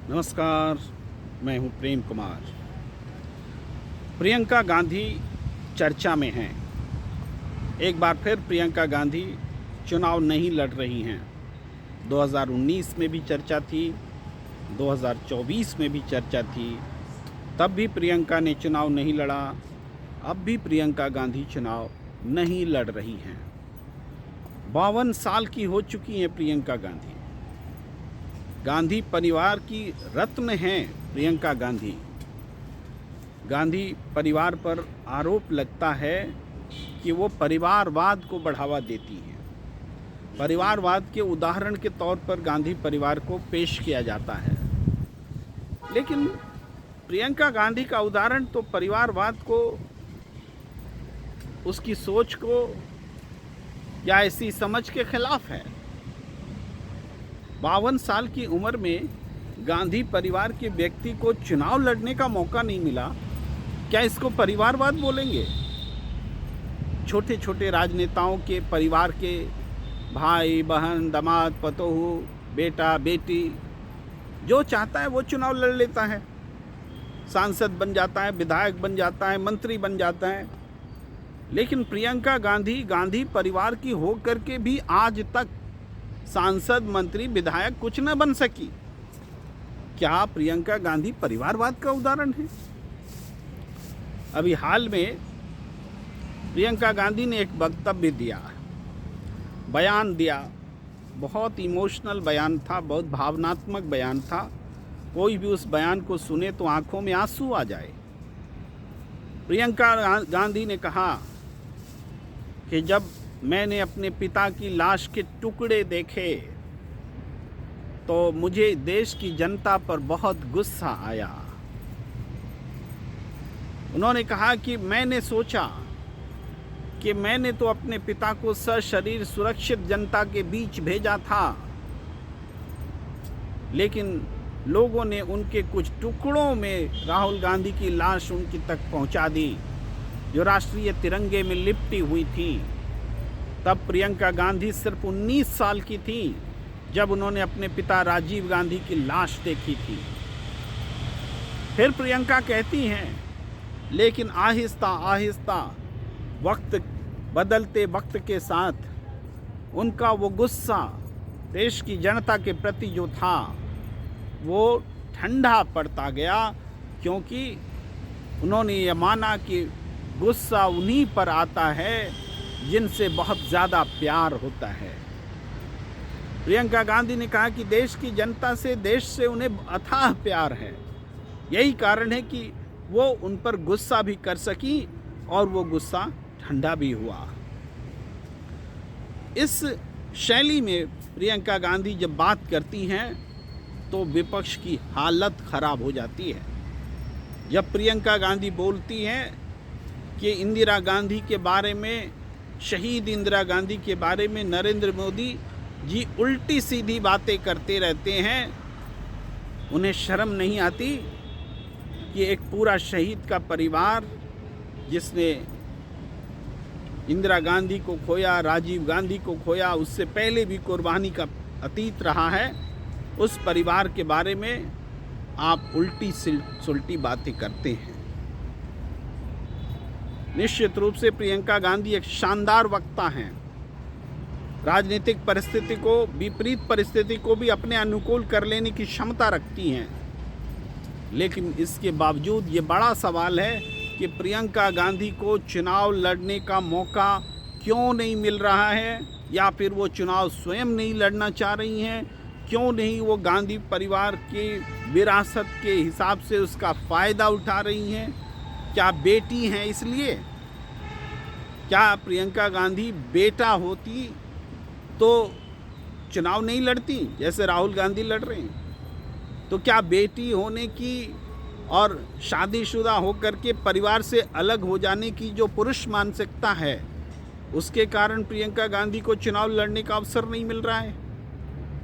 नमस्कार, मैं हूं प्रेम कुमार। प्रियंका गांधी चर्चा में हैं। एक बार फिर प्रियंका गांधी चुनाव नहीं लड़ रही हैं। 2019 में भी चर्चा थी, 2024 में भी चर्चा थी, तब भी प्रियंका ने चुनाव नहीं लड़ा। अब भी प्रियंका गांधी चुनाव नहीं लड़ रही हैं। 52 साल की हो चुकी हैं प्रियंका गांधी। गांधी परिवार की रत्न हैं प्रियंका गांधी। गांधी परिवार पर आरोप लगता है कि वो परिवारवाद को बढ़ावा देती हैं। परिवारवाद के उदाहरण के तौर पर गांधी परिवार को पेश किया जाता है, लेकिन प्रियंका गांधी का उदाहरण तो परिवारवाद को, उसकी सोच को या ऐसी समझ के खिलाफ है। 52 साल की उम्र में गांधी परिवार के व्यक्ति को चुनाव लड़ने का मौका नहीं मिला, क्या इसको परिवारवाद बोलेंगे? छोटे छोटे राजनेताओं के परिवार के भाई बहन, दामाद, पतोहू, बेटा बेटी जो चाहता है वो चुनाव लड़ लेता है, सांसद बन जाता है, विधायक बन जाता है, मंत्री बन जाता है। लेकिन प्रियंका गांधी गांधी परिवार की हो करके भी आज तक सांसद, मंत्री, विधायक कुछ न बन सकी। क्या प्रियंका गांधी परिवारवाद का उदाहरण है? अभी हाल में प्रियंका गांधी ने एक वक्तव्य दिया, बयान दिया। बहुत इमोशनल बयान था, बहुत भावनात्मक बयान था। कोई भी उस बयान को सुने तो आंखों में आंसू आ जाए। प्रियंका गांधी ने कहा कि जब मैंने अपने पिता की लाश के टुकड़े देखे तो मुझे देश की जनता पर बहुत गुस्सा आया। उन्होंने कहा कि मैंने सोचा कि मैंने तो अपने पिता को सशरीर सुरक्षित जनता के बीच भेजा था, लेकिन लोगों ने उनके कुछ टुकड़ों में राहुल गांधी की लाश उनकी तक पहुंचा दी, जो राष्ट्रीय तिरंगे में लिपटी हुई थी। तब प्रियंका गांधी सिर्फ 19 साल की थी जब उन्होंने अपने पिता राजीव गांधी की लाश देखी थी। फिर प्रियंका कहती हैं, लेकिन आहिस्ता आहिस्ता वक्त बदलते वक्त के साथ उनका वो गुस्सा देश की जनता के प्रति जो था वो ठंडा पड़ता गया, क्योंकि उन्होंने ये माना कि गुस्सा उन्हीं पर आता है जिनसे बहुत ज़्यादा प्यार होता है। प्रियंका गांधी ने कहा कि देश की जनता से, देश से उन्हें अथाह प्यार है। यही कारण है कि वो उन पर गुस्सा भी कर सकी और वो गुस्सा ठंडा भी हुआ। इस शैली में प्रियंका गांधी जब बात करती हैं तो विपक्ष की हालत खराब हो जाती है। जब प्रियंका गांधी बोलती हैं कि इंदिरा गांधी के बारे में, शहीद इंदिरा गांधी के बारे में नरेंद्र मोदी जी उल्टी सीधी बातें करते रहते हैं, उन्हें शर्म नहीं आती कि एक पूरा शहीद का परिवार जिसने इंदिरा गांधी को खोया, राजीव गांधी को खोया, उससे पहले भी कुर्बानी का अतीत रहा है, उस परिवार के बारे में आप उल्टी सुलटी बातें करते हैं। निश्चित रूप से प्रियंका गांधी एक शानदार वक्ता हैं। राजनीतिक परिस्थिति को, विपरीत परिस्थिति को भी अपने अनुकूल कर लेने की क्षमता रखती हैं। लेकिन इसके बावजूद ये बड़ा सवाल है कि प्रियंका गांधी को चुनाव लड़ने का मौका क्यों नहीं मिल रहा है, या फिर वो चुनाव स्वयं नहीं लड़ना चाह रही हैं। क्यों नहीं वो गांधी परिवार की विरासत के हिसाब से उसका फ़ायदा उठा रही हैं? क्या बेटी हैं इसलिए? क्या प्रियंका गांधी बेटा होती तो चुनाव नहीं लड़ती जैसे राहुल गांधी लड़ रहे हैं? तो क्या बेटी होने की और शादीशुदा होकर के परिवार से अलग हो जाने की जो पुरुष मानसिकता है, उसके कारण प्रियंका गांधी को चुनाव लड़ने का अवसर नहीं मिल रहा है?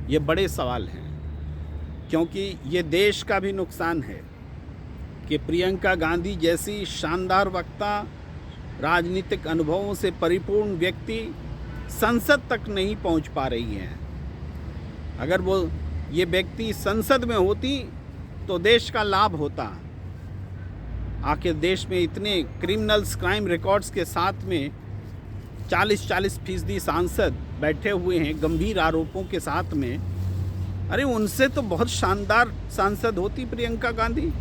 ये बड़े सवाल हैं, क्योंकि ये देश का भी नुकसान है कि प्रियंका गांधी जैसी शानदार वक्ता, राजनीतिक अनुभवों से परिपूर्ण व्यक्ति संसद तक नहीं पहुंच पा रही हैं। अगर वो ये व्यक्ति संसद में होती तो देश का लाभ होता। आखिर देश में इतने क्रिमिनल्स क्राइम रिकॉर्ड्स के साथ में 40% सांसद बैठे हुए हैं गंभीर आरोपों के साथ में। अरे उनसे तो बहुत शानदार सांसद होती प्रियंका गांधी,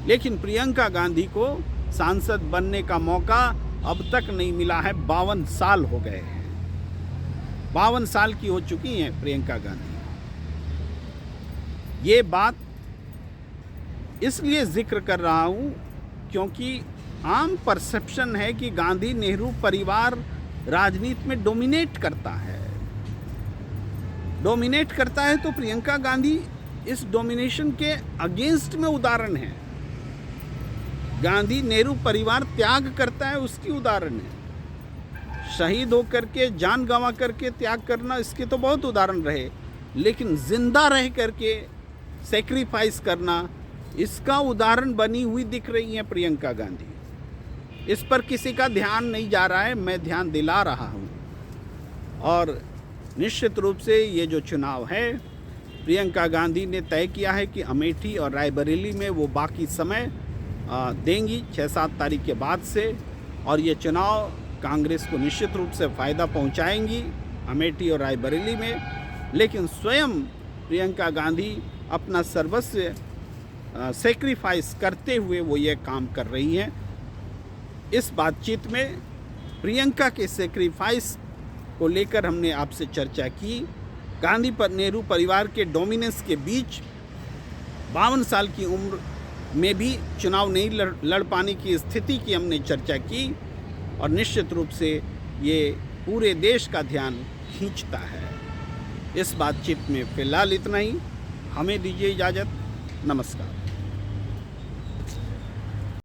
लेकिन प्रियंका गांधी को सांसद बनने का मौका अब तक नहीं मिला है। 52 साल हो गए हैं, 52 साल की हो चुकी हैं प्रियंका गांधी। ये बात इसलिए जिक्र कर रहा हूं क्योंकि आम परसेप्शन है कि गांधी नेहरू परिवार राजनीति में डोमिनेट करता है। तो प्रियंका गांधी इस डोमिनेशन के अगेंस्ट में उदाहरण है। गांधी नेहरू परिवार त्याग करता है उसकी उदाहरण है। शहीद होकर के, जान गंवा करके त्याग करना, इसके तो बहुत उदाहरण रहे, लेकिन जिंदा रह करके सेक्रीफाइस करना, इसका उदाहरण बनी हुई दिख रही है प्रियंका गांधी। इस पर किसी का ध्यान नहीं जा रहा है, मैं ध्यान दिला रहा हूँ। और निश्चित रूप से ये जो चुनाव है, प्रियंका गांधी ने तय किया है कि अमेठी और रायबरेली में वो बाकी समय देंगी 6-7 तारीख के बाद से, और ये चुनाव कांग्रेस को निश्चित रूप से फ़ायदा पहुंचाएंगी अमेठी और रायबरेली में। लेकिन स्वयं प्रियंका गांधी अपना सर्वस्व सेक्रीफाइस करते हुए वो ये काम कर रही हैं। इस बातचीत में प्रियंका के सेक्रीफाइस को लेकर हमने आपसे चर्चा की। गांधी पर नेहरू परिवार के डोमिनेंस के बीच 52 साल की उम्र में भी चुनाव नहीं लड़ पाने की स्थिति की हमने चर्चा की, और निश्चित रूप से ये पूरे देश का ध्यान खींचता है। इस बातचीत में फ़िलहाल इतना ही। हमें दीजिए इजाज़त। नमस्कार।